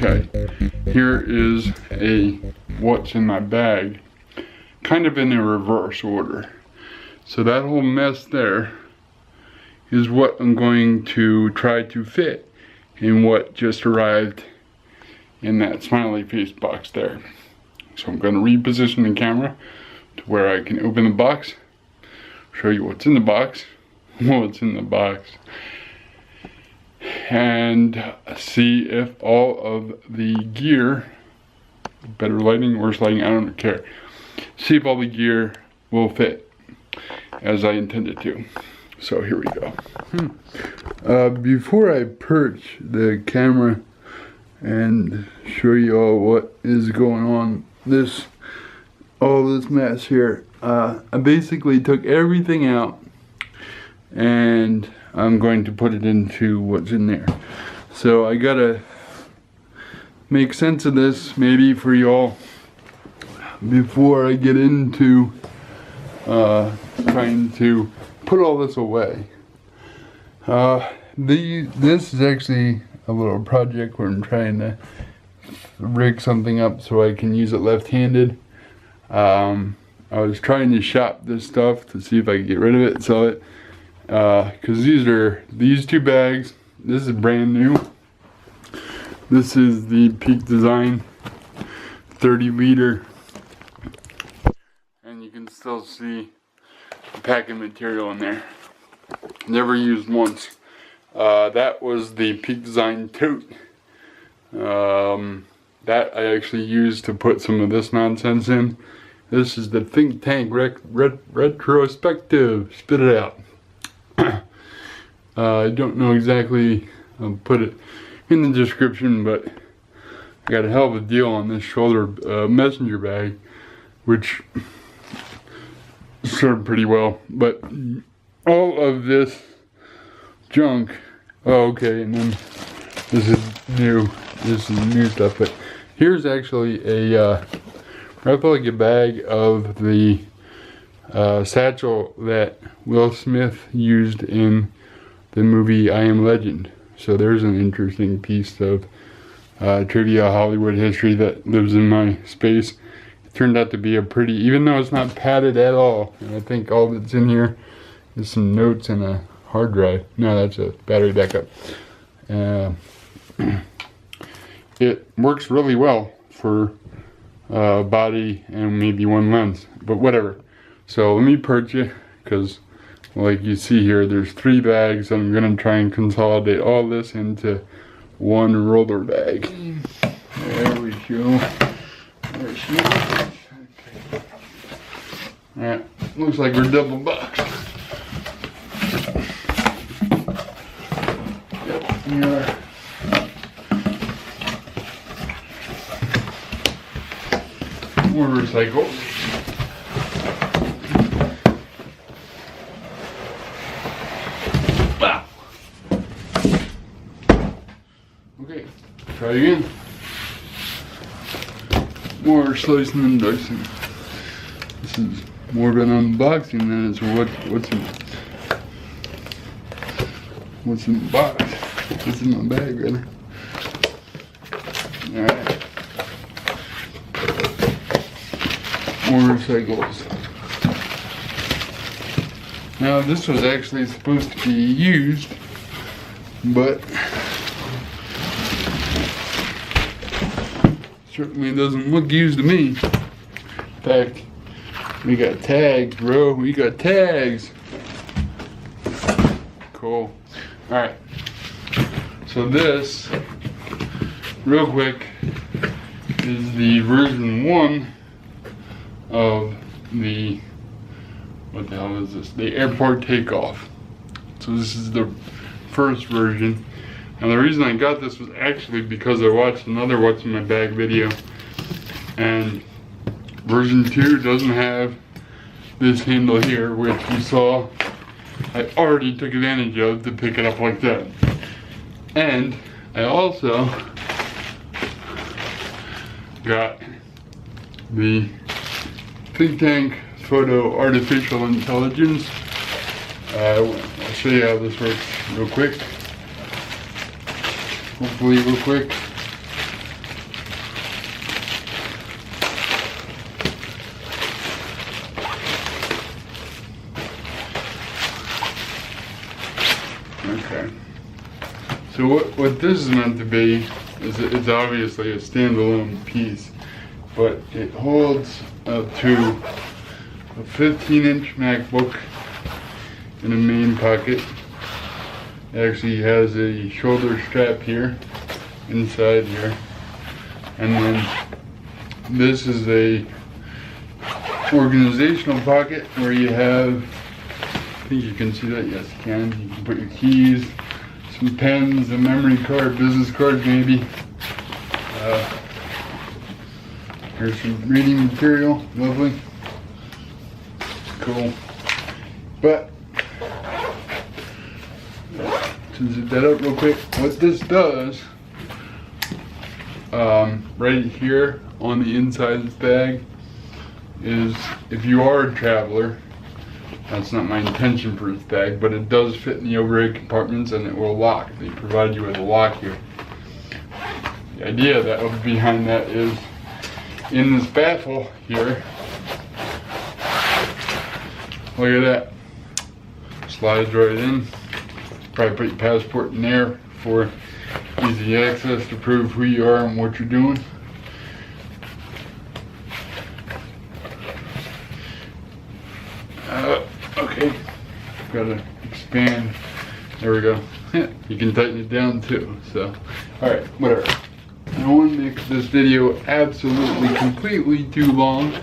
Okay, here is a what's in my bag, kind of in a reverse order. So that whole mess there is what I'm going to try to fit in what just arrived in that smiley face box there. So I'm going to reposition the camera to where I can open the box, show you what's in the box, and see if all of the gear, better lighting, worse lighting, I don't care, see if all the gear will fit as I intended to. So here we go. Before I perch the camera and show you all what is going on, all this mess here, I basically took everything out and I'm going to put it into what's in there. So I gotta make sense of this maybe for y'all before I get into trying to put all this away. This is actually a little project where I'm trying to rig something up so I can use it left-handed. I was trying to shop this stuff to see if I could get rid of it and sell it. Because these two bags, this is brand new. This is the Peak Design 30 liter. And you can still see the packing material in there. Never used once. That was the Peak Design tote. That I actually used to put some of this nonsense in. This is the Think Tank retrospective. Spit it out. I don't know exactly, I'll put it in the description, but I got a hell of a deal on this shoulder messenger bag, which served pretty well. But all of this junk, oh okay, and then this is new stuff, but here's actually a replica bag of the satchel that Will Smith used in the movie I Am Legend. So there's an interesting piece of trivia Hollywood history that lives in my space. It turned out to be a pretty, even though it's not padded at all, and I think all that's in here is some notes and a hard drive. No, that's a battery backup. It works really well for body and maybe one lens, but whatever. So let me perch it, because like you see here, there's 3 bags. I'm gonna try and consolidate all this into one roller bag. There we go. There she is. Okay. Alright, looks like we're double boxed. Yep, we are. More recycled. Wow. Okay, try again. More slicing and dicing. This is more of an unboxing than it's what's in the box. What's in my bag, rather. Alright. More recycles. Now this was actually supposed to be used, but certainly doesn't look used to me. In fact, we got tags, bro. We got tags. Cool. Alright. So this, real quick, is the version 1 of the, what the hell is this? The airport Takeoff. So this is the first version. And the reason I got this was actually because I watched another What's in My Bag video, and version 2 doesn't have this handle here, which you saw I already took advantage of to pick it up like that. And I also got the Think Tank Photo Artificial Intelligence. I'll show you how this works real quick. Hopefully real quick. So what this is meant to be is it's obviously a standalone piece, but it holds up to a 15-inch MacBook in a main pocket. It actually has a shoulder strap here, inside here, and then this is a organizational pocket where you have, I think you can see that, yes you can put your keys, some pens, a memory card, business card maybe. Here's some reading material, lovely, cool. But to zip that up real quick, what this does, right here on the inside of this bag, is if you are a traveler, that's not my intention for this bag, but it does fit in the overhead compartments and it will lock. They provide you with a lock here. The idea that was behind that is in this baffle here, look at that, slides right in. Probably put your passport in there for easy access to prove who you are and what you're doing. Okay, gotta expand. There we go. You can tighten it down too. So, all right, whatever. I don't want to make this video absolutely completely too long.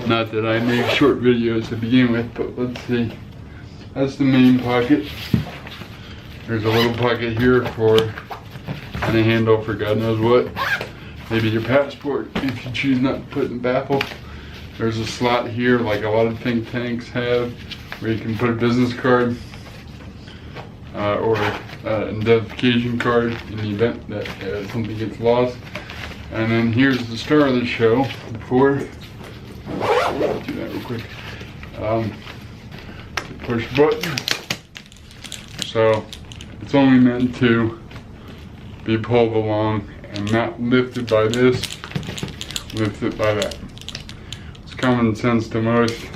Not that I make short videos to begin with, but let's see. That's the main pocket. There's a little pocket here for, and a handle for God knows what. Maybe your passport if you choose not to put in the baffle. There's a slot here like a lot of think tanks have where you can put a business card or an identification card in the event that something gets lost. And then here's the star of the show. Before, I'll do that real quick. Push button. So it's only meant to be pulled along and not lifted by this, lifted by that. It's common sense to most.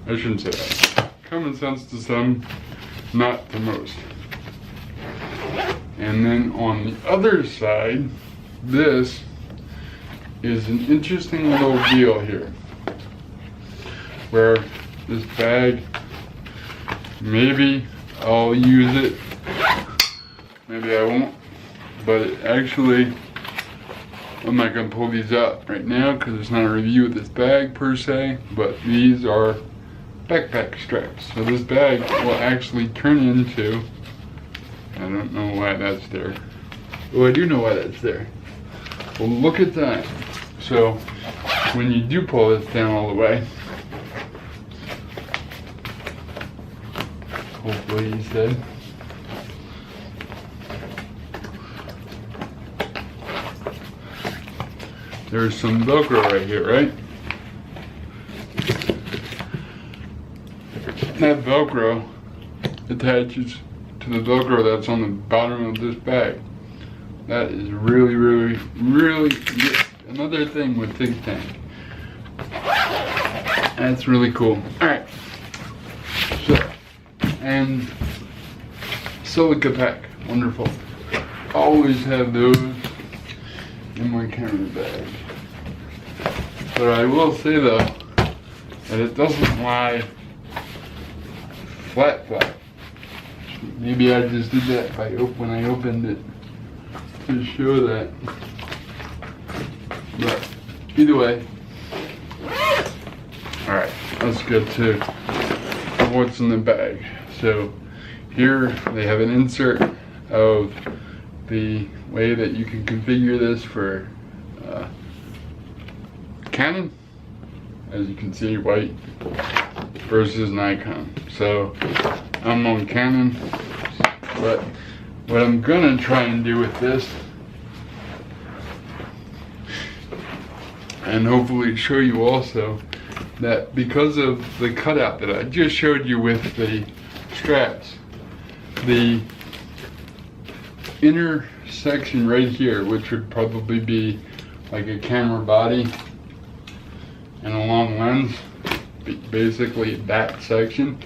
I shouldn't say that. Common sense to some, not to most. And then on the other side, this is an interesting little deal here, where this bag, maybe I'll use it, maybe I won't, but it actually, I'm not going to pull these out right now because it's not a review of this bag per se, but these are backpack straps. So this bag will actually turn into, I don't know why that's there. Oh, I do know why that's there. Well, look at that. So when you do pull this down all the way, hopefully you said, there's some Velcro right here, right? That Velcro attaches to the Velcro that's on the bottom of this bag. That is really, really, really good. Another thing with Think Tank. That's really cool. Alright. So, and silica pack. Wonderful. Always have those in my camera bag. But I will say though, that it doesn't lie flat. Maybe I just did that when I opened it to show that. But either way, alright, let's get to what's in the bag. So here they have an insert of the way that you can configure this for Canon. As you can see, white versus Nikon. So I'm on Canon, but what I'm gonna try and do with this, and hopefully show you also, that because of the cutout that I just showed you with the straps, the inner section right here, which would probably be like a camera body and a long lens, basically that section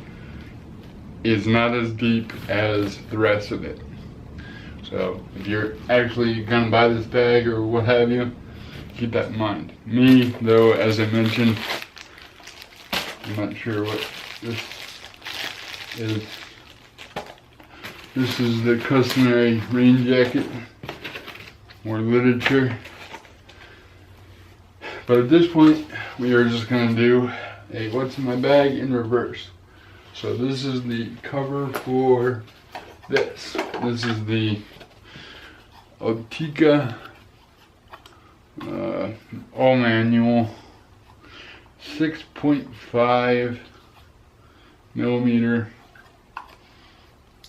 is not as deep as the rest of it. So if you're actually gonna buy this bag or what have you, keep that in mind. Me, though, as I mentioned, I'm not sure what this is. This is the customary rain jacket, more literature. But at this point, we are just gonna do a what's in my bag in reverse. So this is the cover for this. This is the Optica all manual 6.5 millimeter.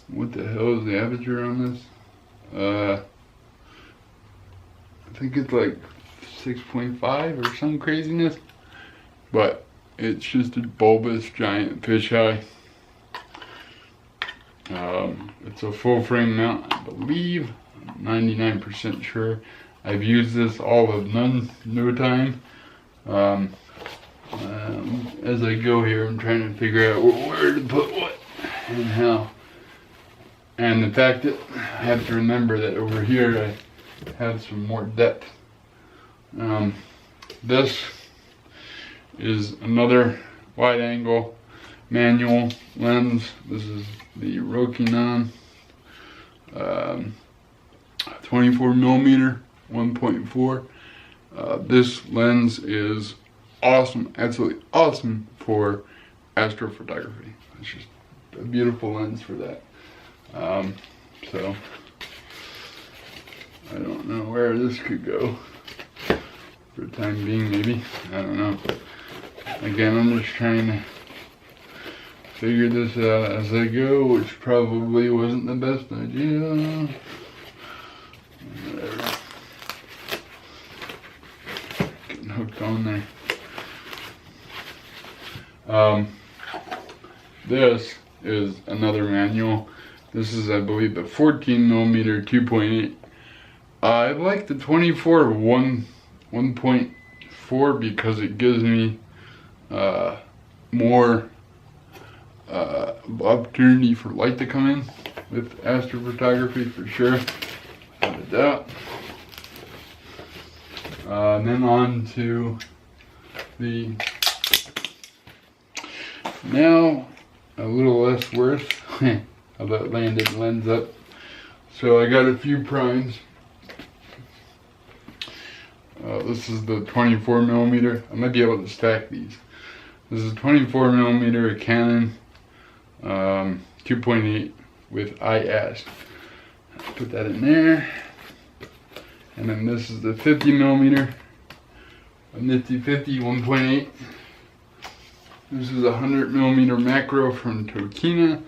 What the hell is the aperture on this? I think it's like 6.5 or some craziness, but it's just a bulbous giant fisheye. It's a full frame mount, I believe. I'm 99% sure. I've used this all of no time. As I go here, I'm trying to figure out where to put what and how. And the fact that I have to remember that over here I have some more depth. This is another wide angle manual lens. This is the Rokinon 24 millimeter 1.4. This lens is awesome, absolutely awesome for astrophotography. It's just a beautiful lens for that. So I don't know where this could go for the time being, maybe. I don't know. Again, I'm just trying to figure this out as I go, which probably wasn't the best idea. Whatever. Getting hooked on there. This is another manual. This is, I believe, the 14 millimeter 2.8. I like the 24 1.4 because it gives me more opportunity for light to come in with astrophotography, for sure, without a doubt. Then on to the now a little less worth. I landed lens up. So I got a few primes. This is the 24 millimeter. I might be able to stack these. This is 24 millimeter Canon 2.8 with IS. Put that in there. And then this is the 50 millimeter, a nifty 50 1.8. This is a 100 millimeter macro from Rokinon.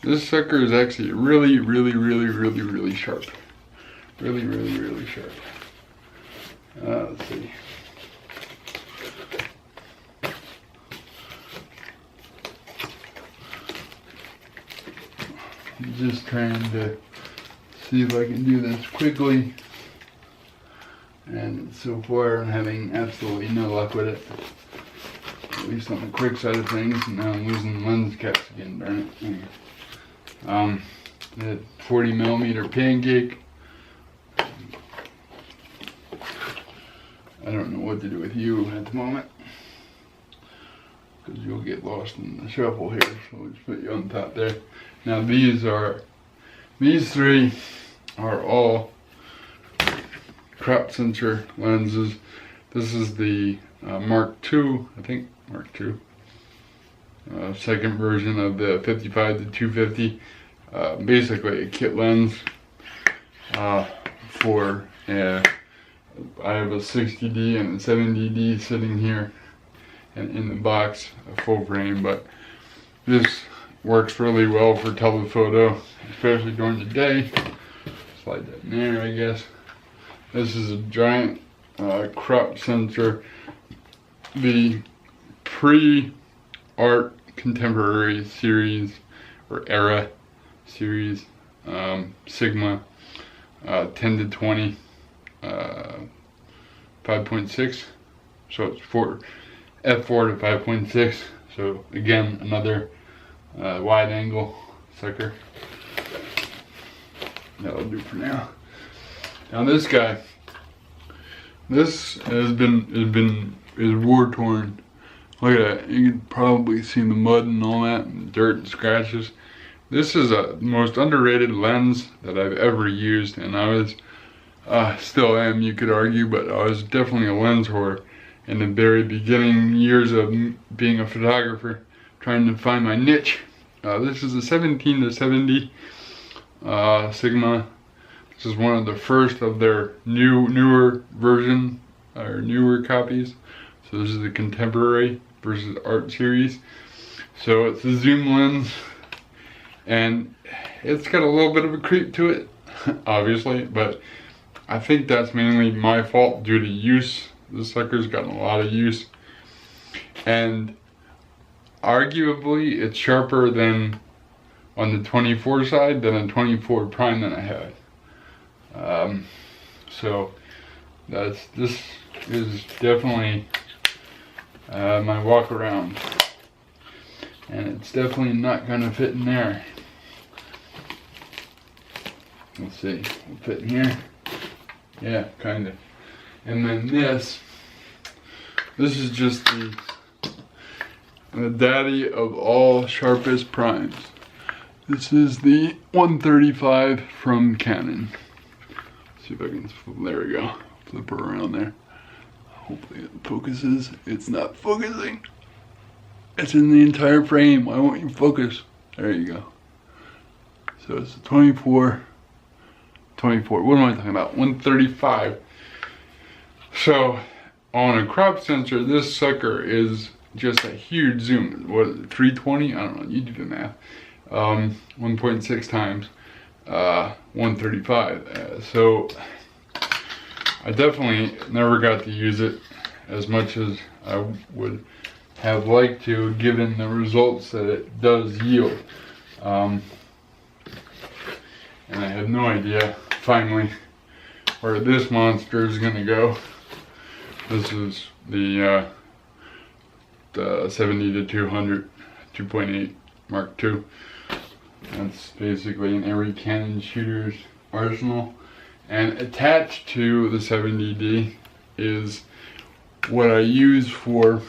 This sucker is actually really sharp. Really sharp. Let's see. I'm just trying to see if I can do this quickly. And so far I'm having absolutely no luck with it. At least on the quick side of things. Now I'm losing lens caps again, darn it. The 40 millimeter pancake. I don't know what to do with you at the moment, because you'll get lost in the shuffle here. So we'll just put you on top there. Now these three are all crop sensor lenses. This is the Mark II, I think Mark II. Second version of the 55 to 250. Basically a kit lens for I have a 60D and a 70D sitting here and in the box, a full frame, but this works really well for telephoto, especially during the day. Slide that in there, I guess. This is a giant crop sensor. The pre-art contemporary series or era series, Sigma 10 to 20 5.6, so it's for f4 to 5.6. So again, another wide angle sucker. that'll do for now. Now this guy, this is war torn. Look at that, you can probably see the mud and all that, and dirt and scratches. This is the most underrated lens that I've ever used, and I was, still am, you could argue, but I was definitely a lens whore in the very beginning years of being a photographer, trying to find my niche. This is a 17 to 70 Sigma. This is one of the first of their newer version, or newer copies. So this is the Contemporary versus Art series. So it's a zoom lens, and it's got a little bit of a creep to it, obviously, but I think that's mainly my fault due to use. This sucker's gotten a lot of use, and arguably it's sharper than on the 24 side than a 24 prime that I had. So this is definitely my walk around, and it's definitely not gonna fit in there. Let's see, will fit in here? Yeah, kind of. And then this is just the daddy of all sharpest primes. This is the 135 from Canon. Let's see if I can, there we go, flip her around there. Hopefully it focuses. It's not focusing. It's in the entire frame. Why won't you focus? There you go. So it's a 24. What am I talking about? 135. So on a crop sensor, this sucker is just a huge zoom. What is it, 320? I don't know, you do the math. 1.6 times 135. So I definitely never got to use it as much as I would have liked to, given the results that it does yield. And I have no idea, finally, where this monster is gonna go. This is the 70 to 200 2.8 Mark II. That's basically in every Canon shooter's arsenal. And attached to the 70D is what I use for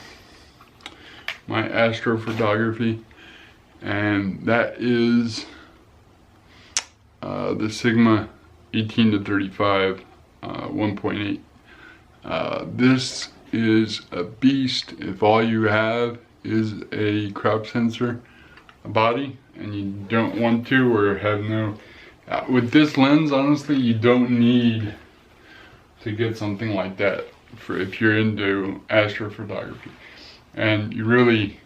my astrophotography, and that is the Sigma 18 to 35 1.8. This is a beast if all you have is a crop sensor body and you don't want to, or have no with this lens, honestly, you don't need to get something like that for if you're into astrophotography. And you really,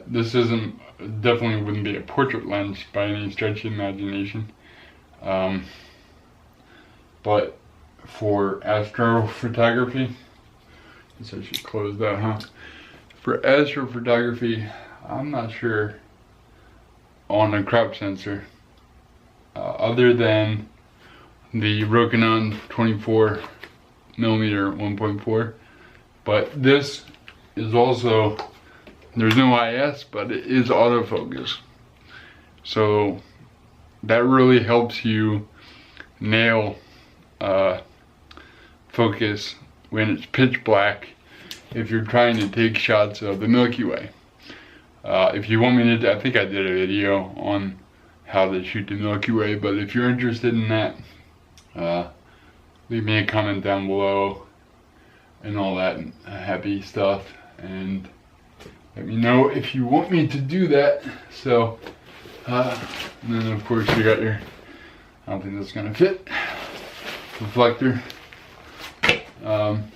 this definitely wouldn't be a portrait lens by any stretch of imagination. But for astrophotography, I guess I should close that, huh? For astrophotography, I'm not sure on a crop sensor, other than the Rokinon 24mm 1.4, but this is also, there's no IS, but it is autofocus, so that really helps you nail focus when it's pitch black if you're trying to take shots of the Milky Way. If you want me to, I think I did a video on how to shoot the Milky Way, but if you're interested in that, leave me a comment down below and all that happy stuff, and let me know if you want me to do that. So, and then of course you got your, I don't think that's gonna fit, reflector, and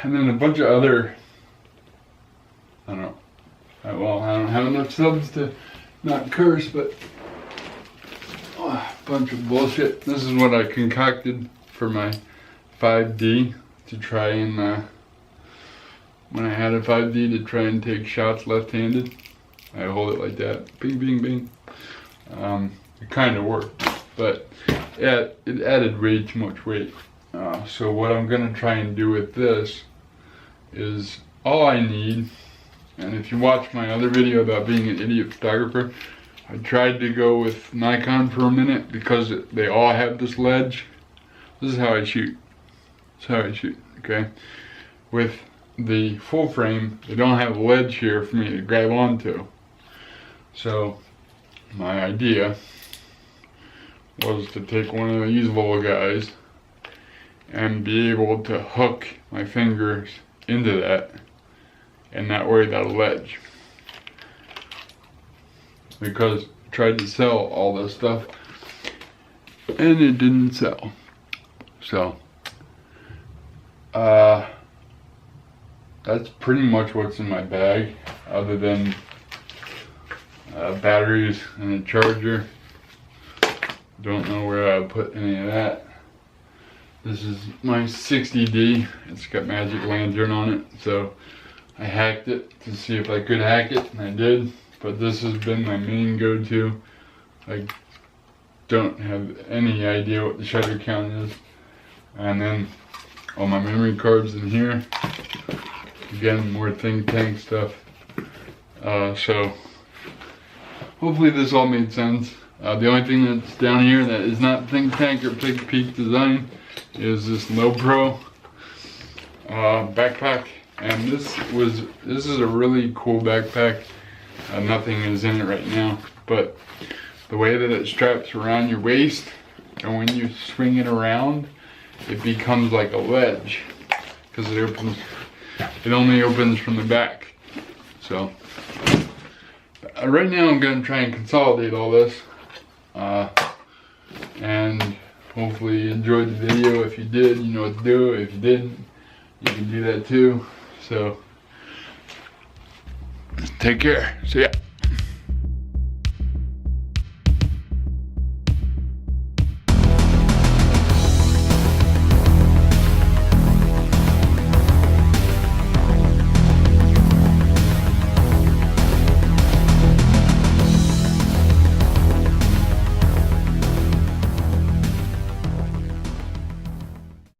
then a bunch of other, I don't know, well, I don't have enough subs to not curse, but a bunch of bullshit. This is what I concocted for my 5D to try and, when I had a 5D, to try and take shots left-handed. I hold it like that, bing, bing, bing. It kind of worked, but it added way too much weight. So what I'm gonna try and do with this is, all I need, and if you watch my other video about being an idiot photographer, I tried to go with Nikon for a minute because they all have this ledge. This is how I shoot. This is how I shoot, okay? With the full frame, they don't have a ledge here for me to grab onto. So my idea was to take one of these little guys and be able to hook my fingers into that, and that way that'll ledge. Because I tried to sell all this stuff and it didn't sell. So that's pretty much what's in my bag, other than batteries and a charger. Don't know where I put any of that. This is my 60D. It's got magic lantern on it, so I hacked it to see if I could hack it, and I did. But this has been my main go-to. I don't have any idea what the shutter count is. And then all my memory cards in here. Again, more think tank stuff. So hopefully this all made sense. The only thing that's down here that is not think tank or Big Peak design is this Low Pro backpack. And this is a really cool backpack. Nothing is in it right now, but the way that it straps around your waist, and when you swing it around, it becomes like a ledge, because it only opens from the back. So right now I'm going to try and consolidate all this, and hopefully you enjoyed the video. If you did, you know what to do. If you didn't, you can do that too. So take care. See ya.